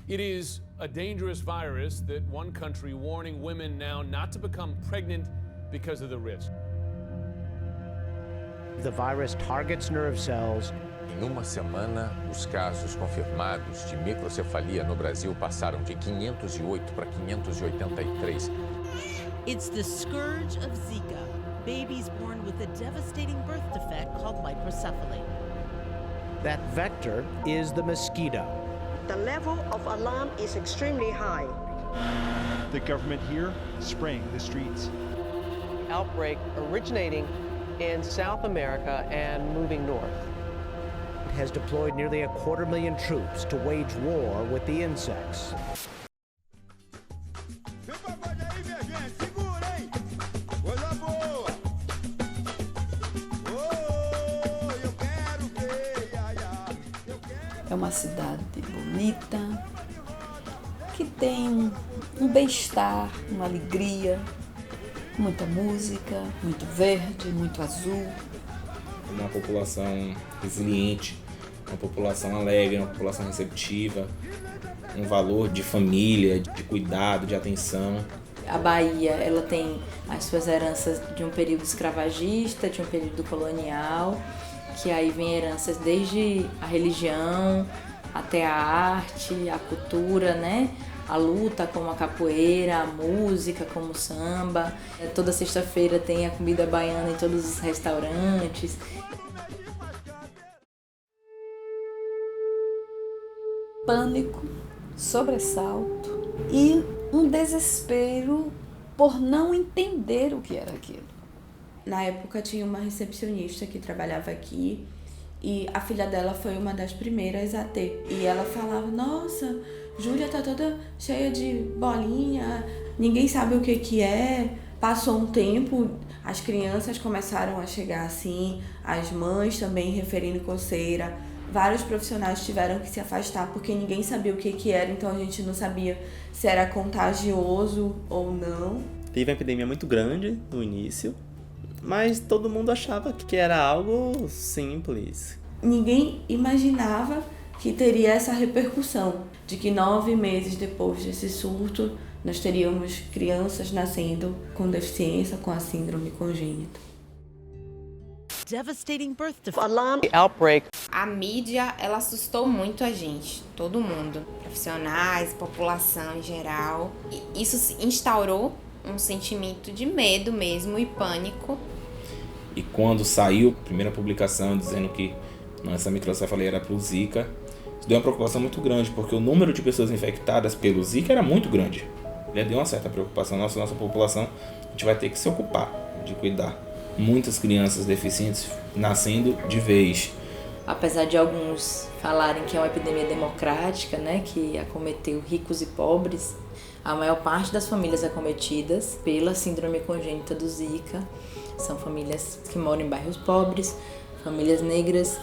It is a dangerous virus that one country warning women now not to become pregnant because of the risk. The virus targets nerve cells. Em uma semana, os casos confirmados de microcefalia no Brasil passaram de 508 para 583. It's the scourge of Zika, babies born with a devastating birth defect called microcephaly. That vector is the mosquito. The level of alarm is extremely high. The government here spraying the streets. Outbreak originating in South America and moving north. It has deployed nearly 250,000 troops to wage war with the insects. É uma cidade bonita, que tem um bem-estar, uma alegria, muita música, muito verde, muito azul. Uma população resiliente, uma população alegre, uma população receptiva, um valor de família, de cuidado, de atenção. A Bahia, ela tem as suas heranças de um período escravagista, de um período colonial, que aí vem heranças desde a religião até a arte, a cultura, né? A luta, como a capoeira, a música, como o samba. Toda sexta-feira tem a comida baiana em todos os restaurantes. Pânico, sobressalto e um desespero por não entender o que era aquilo. Na época tinha uma recepcionista que trabalhava aqui e a filha dela foi uma das primeiras a ter. E ela falava, nossa, Júlia tá toda cheia de bolinha, ninguém sabe o que é. Passou um tempo, as crianças começaram a chegar assim, as mães também referindo coceira. Vários profissionais tiveram que se afastar porque ninguém sabia o que era, então a gente não sabia se era contagioso ou não. Teve uma epidemia muito grande no início, mas todo mundo achava que era algo simples. Ninguém imaginava que teria essa repercussão, de que 9 meses depois desse surto, nós teríamos crianças nascendo com deficiência, com a síndrome congênita. Devastating birth defect. Alarm. Outbreak. A mídia, ela assustou muito a gente, todo mundo, profissionais, população em geral. E isso instaurou um sentimento de medo mesmo e pânico. E quando saiu a primeira publicação dizendo que essa microcefalia era pro Zika, isso deu uma preocupação muito grande, porque o número de pessoas infectadas pelo Zika era muito grande. Deu uma certa preocupação. Nossa população, a gente vai ter que se ocupar de cuidar. Muitas crianças deficientes nascendo de vez. Apesar de alguns falarem que é uma epidemia democrática, né, que acometeu ricos e pobres, a maior parte das famílias acometidas pela síndrome congênita do Zika são famílias que moram em bairros pobres, famílias negras.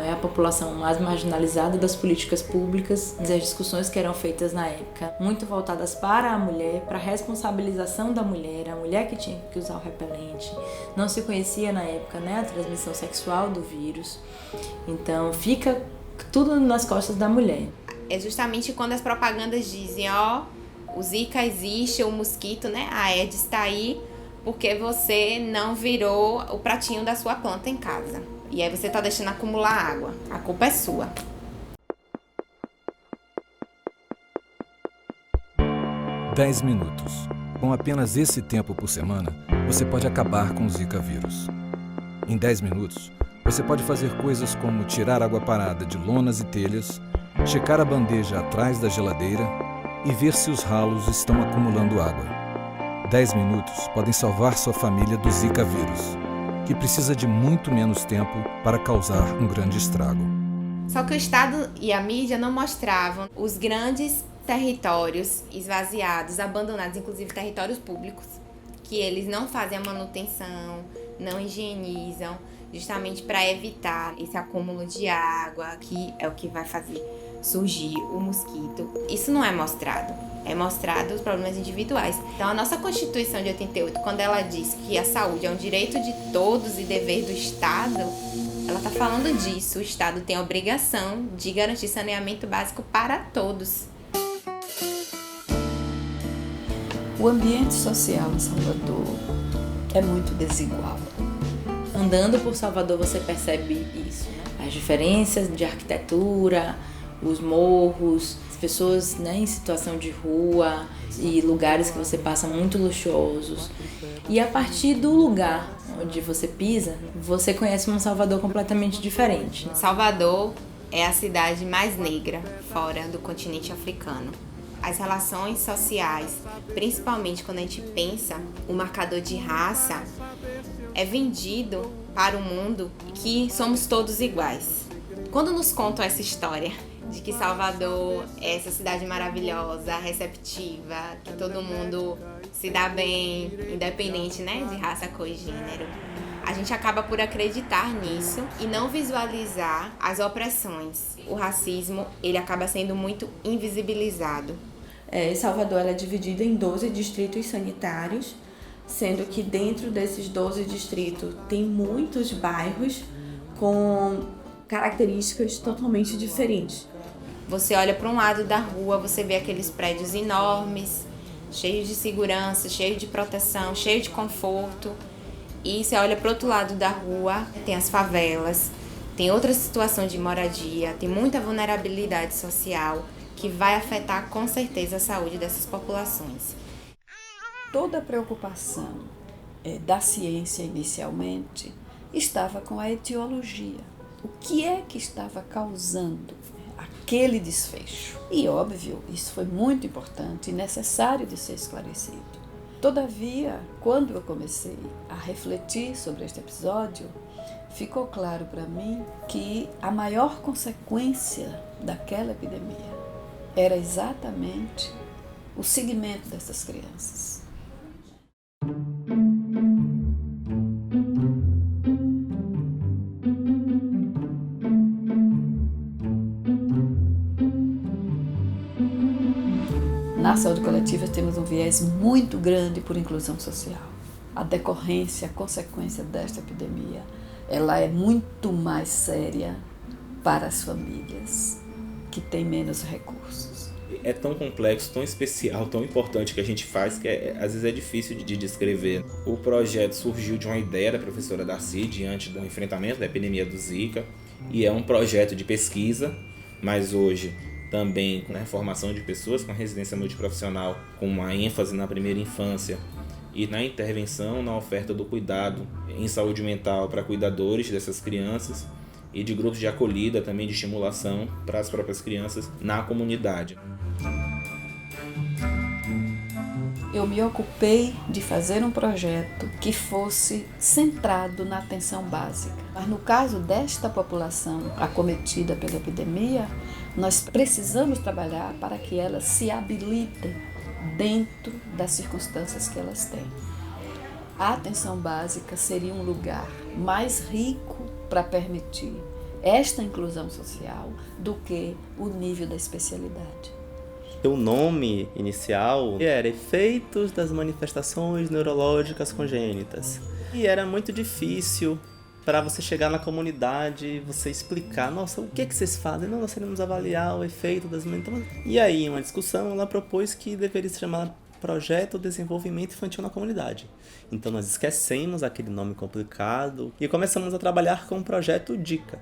É a população mais marginalizada das políticas públicas, as discussões que eram feitas na época, muito voltadas para a mulher, para a responsabilização da mulher, a mulher que tinha que usar o repelente. Não se conhecia na época, né, a transmissão sexual do vírus, então fica tudo nas costas da mulher. É justamente quando as propagandas dizem, o Zika existe, o mosquito, né, a Aedes está aí, porque você não virou o pratinho da sua planta em casa. E aí você tá deixando acumular água. A culpa é sua. Dez minutos. Com apenas esse tempo por semana, você pode acabar com o Zika vírus. Em 10 minutos, você pode fazer coisas como tirar água parada de lonas e telhas, checar a bandeja atrás da geladeira e ver se os ralos estão acumulando água. 10 minutos podem salvar sua família do Zika vírus, que precisa de muito menos tempo para causar um grande estrago. Só que o Estado e a mídia não mostravam os grandes territórios esvaziados, abandonados, inclusive territórios públicos, que eles não fazem a manutenção, não higienizam, justamente para evitar esse acúmulo de água, que é o que vai fazer surgir o mosquito. Isso não é mostrado. É mostrado os problemas individuais. Então, a nossa Constituição de 88, quando ela diz que a saúde é um direito de todos e dever do Estado, ela está falando disso. O Estado tem a obrigação de garantir saneamento básico para todos. O ambiente social em Salvador é muito desigual. Andando por Salvador você percebe isso, né? As diferenças de arquitetura, os morros, as pessoas, né, em situação de rua e lugares que você passa muito luxuosos. E a partir do lugar onde você pisa, você conhece um Salvador completamente diferente, né? Salvador é a cidade mais negra fora do continente africano. As relações sociais, principalmente quando a gente pensa o marcador de raça, é vendido para o mundo que somos todos iguais. Quando nos contam essa história de que Salvador é essa cidade maravilhosa, receptiva, que todo mundo se dá bem, independente, né, de raça, cor e gênero, a gente acaba por acreditar nisso e não visualizar as opressões. O racismo, ele acaba sendo muito invisibilizado. Salvador ela é dividida em 12 distritos sanitários, sendo que dentro desses 12 distritos tem muitos bairros com características totalmente diferentes. Você olha para um lado da rua, você vê aqueles prédios enormes, cheios de segurança, cheios de proteção, cheios de conforto. E você olha para o outro lado da rua, tem as favelas, tem outra situação de moradia, tem muita vulnerabilidade social que vai afetar com certeza a saúde dessas populações. Toda a preocupação da ciência inicialmente estava com a etiologia. O que é que estava causando aquele desfecho? E óbvio, isso foi muito importante e necessário de ser esclarecido. Todavia, quando eu comecei a refletir sobre este episódio, ficou claro para mim que a maior consequência daquela epidemia era exatamente o segmento dessas crianças. Na saúde coletiva temos um viés muito grande por inclusão social. A decorrência, a consequência desta epidemia, ela é muito mais séria para as famílias que têm menos recursos. É tão complexo, tão especial, tão importante que a gente faz que às vezes é difícil de descrever. O projeto surgiu de uma ideia da professora Darcy diante do enfrentamento da epidemia do Zika e é um projeto de pesquisa, mas hoje também com a formação de pessoas com residência multiprofissional, com uma ênfase na primeira infância e na intervenção, na oferta do cuidado em saúde mental para cuidadores dessas crianças e de grupos de acolhida, também de estimulação para as próprias crianças na comunidade. Eu me ocupei de fazer um projeto que fosse centrado na atenção básica. Mas no caso desta população acometida pela epidemia, nós precisamos trabalhar para que elas se habilitem dentro das circunstâncias que elas têm. A atenção básica seria um lugar mais rico para permitir esta inclusão social do que o nível da especialidade. O nome inicial era Efeitos das Manifestações Neurológicas Congênitas. E era muito difícil para você chegar na comunidade e você explicar, nossa, o que é que vocês fazem? Não, nós queremos avaliar o efeito das manifestações. E aí, em uma discussão, ela propôs que deveria se chamar Projeto Desenvolvimento Infantil na Comunidade. Então nós esquecemos aquele nome complicado e começamos a trabalhar com o projeto DICA,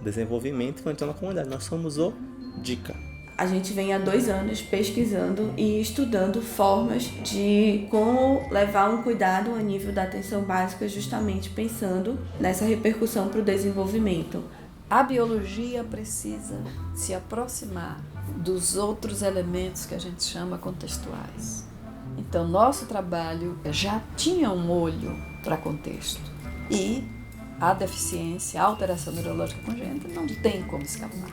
Desenvolvimento Infantil na Comunidade. Nós somos o DICA. A gente vem há 2 anos pesquisando e estudando formas de como levar um cuidado a nível da atenção básica, justamente pensando nessa repercussão para o desenvolvimento. A biologia precisa se aproximar dos outros elementos que a gente chama contextuais. Então, nosso trabalho já tinha um olho para contexto. E a deficiência, a alteração neurológica congênita não tem como escapar.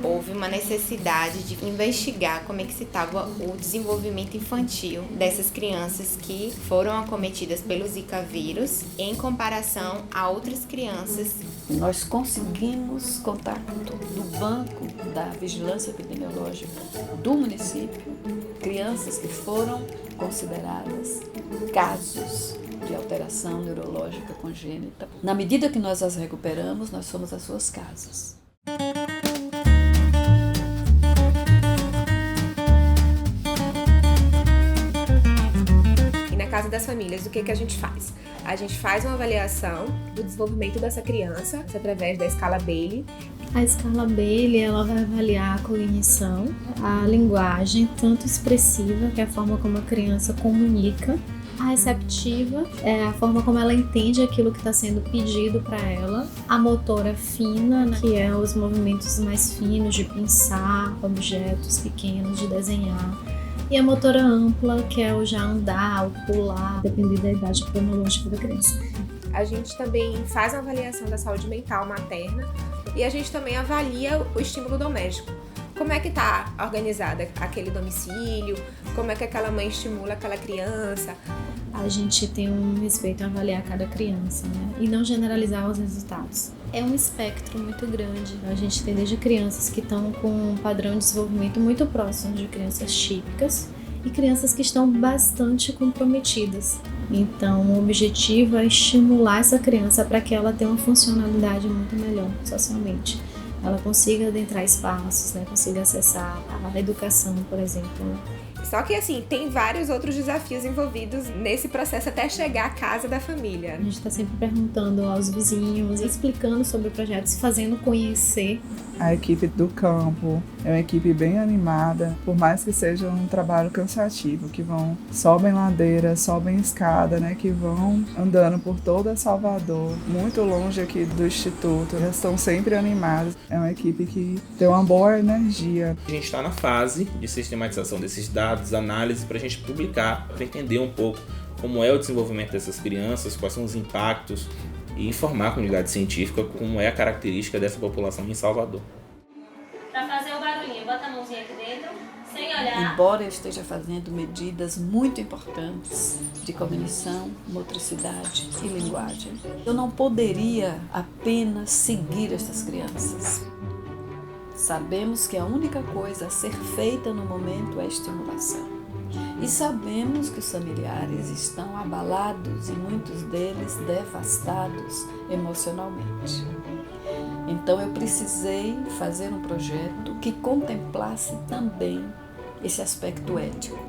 Houve uma necessidade de investigar como é que se estava o desenvolvimento infantil dessas crianças que foram acometidas pelo Zika vírus em comparação a outras crianças. Nós conseguimos contato do banco da vigilância epidemiológica do município, crianças que foram consideradas casos de alteração neurológica congênita. Na medida que nós as recuperamos, nós somos as suas casas. casa das famílias, o que a gente faz? A gente faz uma avaliação do desenvolvimento dessa criança através da escala Bailey. A escala Bailey, ela vai avaliar a cognição, a linguagem, tanto expressiva, que é a forma como a criança comunica. A receptiva é a forma como ela entende aquilo que está sendo pedido para ela. A motora fina, né, que é os movimentos mais finos de pensar objetos pequenos, de desenhar. E a motora ampla, que é o já andar, o pular, dependendo da idade cronológica da criança. A gente também faz uma avaliação da saúde mental materna e a gente também avalia o estímulo doméstico. Como é que está organizado aquele domicílio, como é que aquela mãe estimula aquela criança. A gente tem um respeito a avaliar cada criança, né? E não generalizar os resultados. É um espectro muito grande. A gente tem desde crianças que estão com um padrão de desenvolvimento muito próximo de crianças típicas e crianças que estão bastante comprometidas. Então, o objetivo é estimular essa criança para que ela tenha uma funcionalidade muito melhor socialmente. Ela consiga adentrar espaços, né? Consiga acessar a educação, por exemplo. Só que assim, tem vários outros desafios envolvidos nesse processo até chegar à casa da família. A gente está sempre perguntando aos vizinhos, explicando sobre o projeto, se fazendo conhecer. A equipe do campo é uma equipe bem animada, por mais que seja um trabalho cansativo, que sobem ladeira, sobem escada, né, que vão andando por toda Salvador, muito longe aqui do Instituto. Eles estão sempre animados. É uma equipe que tem uma boa energia. A gente está na fase de sistematização desses dados, análise, para a gente publicar, para entender um pouco como é o desenvolvimento dessas crianças, quais são os impactos, e informar a comunidade científica como é a característica dessa população em Salvador. Para fazer o barulhinho, bota a mãozinha aqui dentro, sem olhar. Embora eu esteja fazendo medidas muito importantes de cognição, motricidade e linguagem, eu não poderia apenas seguir essas crianças. Sabemos que a única coisa a ser feita no momento é a estimulação. E sabemos que os familiares estão abalados e muitos deles devastados emocionalmente. Então eu precisei fazer um projeto que contemplasse também esse aspecto ético,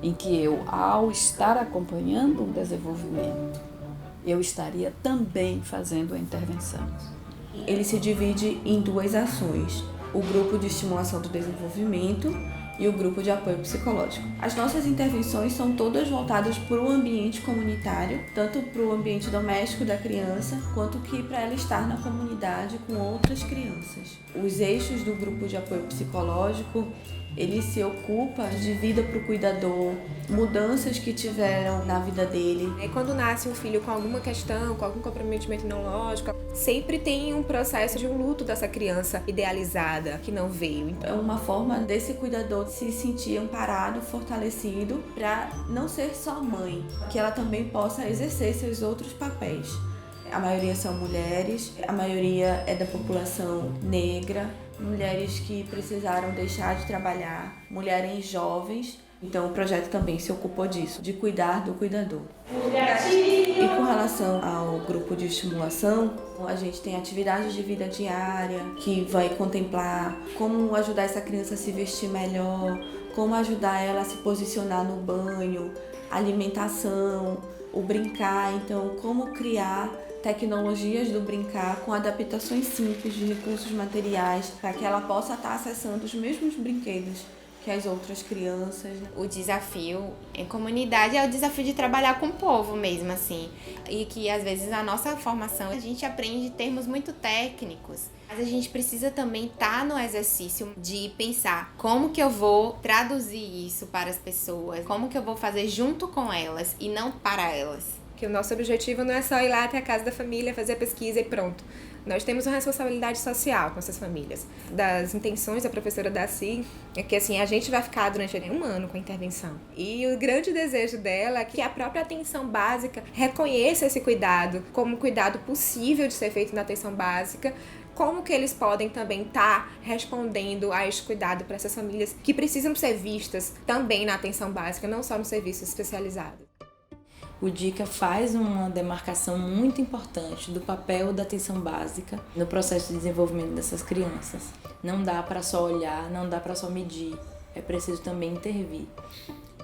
em que eu, ao estar acompanhando um desenvolvimento, eu estaria também fazendo a intervenção. Ele se divide em duas ações: o grupo de estimulação do desenvolvimento e o grupo de apoio psicológico. As nossas intervenções são todas voltadas para o ambiente comunitário, tanto para o ambiente doméstico da criança, quanto que para ela estar na comunidade com outras crianças. Os eixos do grupo de apoio psicológico, ele se ocupa de vida para o cuidador, mudanças que tiveram na vida dele. Quando nasce um filho com alguma questão, com algum comprometimento neurológico, sempre tem um processo de um luto dessa criança idealizada que não veio. É uma forma desse cuidador se sentir amparado, fortalecido, para não ser só mãe, que ela também possa exercer seus outros papéis. A maioria são mulheres, a maioria é da população negra, mulheres que precisaram deixar de trabalhar, mulheres jovens. Então o projeto também se ocupou disso, de cuidar do cuidador. E com relação ao grupo de estimulação, a gente tem atividades de vida diária, que vai contemplar como ajudar essa criança a se vestir melhor, como ajudar ela a se posicionar no banho, alimentação, o brincar. Então, como criar tecnologias do brincar com adaptações simples de recursos materiais para que ela possa estar acessando os mesmos brinquedos que as outras crianças. O desafio em comunidade é o desafio de trabalhar com o povo mesmo, assim. E que às vezes a nossa formação a gente aprende termos muito técnicos. Mas a gente precisa também estar no exercício de pensar como que eu vou traduzir isso para as pessoas, como que eu vou fazer junto com elas e não para elas. Que o nosso objetivo não é só ir lá até a casa da família, fazer a pesquisa e pronto. Nós temos uma responsabilidade social com essas famílias. Das intenções da professora Daci é que assim, a gente vai ficar durante um ano com a intervenção. E o grande desejo dela é que a própria atenção básica reconheça esse cuidado como um cuidado possível de ser feito na atenção básica, como que eles podem também estar respondendo a esse cuidado para essas famílias que precisam ser vistas também na atenção básica, não só no serviço especializado. O DICA faz uma demarcação muito importante do papel da atenção básica no processo de desenvolvimento dessas crianças. Não dá para só olhar, não dá para só medir, é preciso também intervir.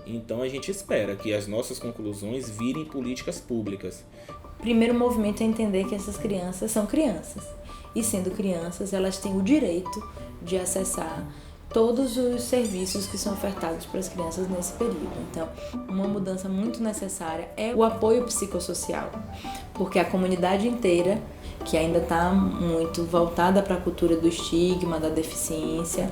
Então a gente espera que as nossas conclusões virem políticas públicas. Primeiro movimento é entender que essas crianças são crianças. E sendo crianças, elas têm o direito de acessar todos os serviços que são ofertados para as crianças nesse período. Então, uma mudança muito necessária é o apoio psicossocial, porque a comunidade inteira, que ainda está muito voltada para a cultura do estigma, da deficiência,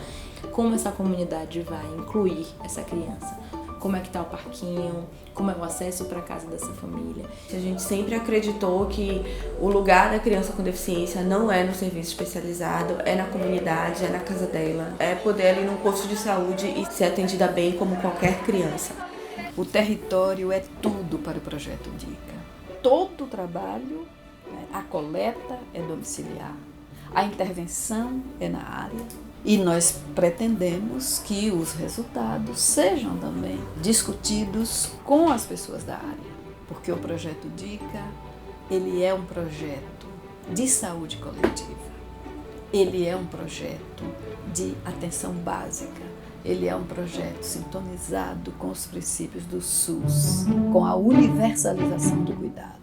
como essa comunidade vai incluir essa criança? Como é que está o parquinho? Como é o acesso para a casa dessa família? A gente sempre acreditou que o lugar da criança com deficiência não é no serviço especializado, é na comunidade, é na casa dela, é poder ir num posto de saúde e ser atendida bem como qualquer criança. O território é tudo para o projeto DICA. Todo o trabalho, a coleta é domiciliar, a intervenção é na área. E nós pretendemos que os resultados sejam também discutidos com as pessoas da área, porque o projeto DICA, ele é um projeto de saúde coletiva, ele é um projeto de atenção básica, ele é um projeto sintonizado com os princípios do SUS, com a universalização do cuidado.